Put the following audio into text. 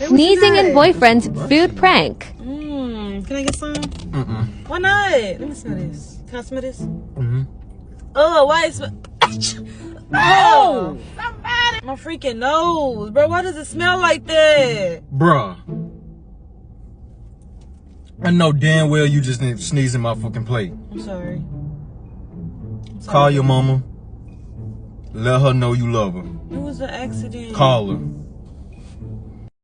Sneezing and boyfriend's food prank. Can I get some? Why not? Let me smell this. Can I smell this? Oh, why is oh! Somebody! My freaking nose, bro. Why does it smell like that? Bruh. I know damn well you just didn't sneeze in my fucking plate. I'm sorry. Call your mama. Let her know you love her. It was an accident. Call her.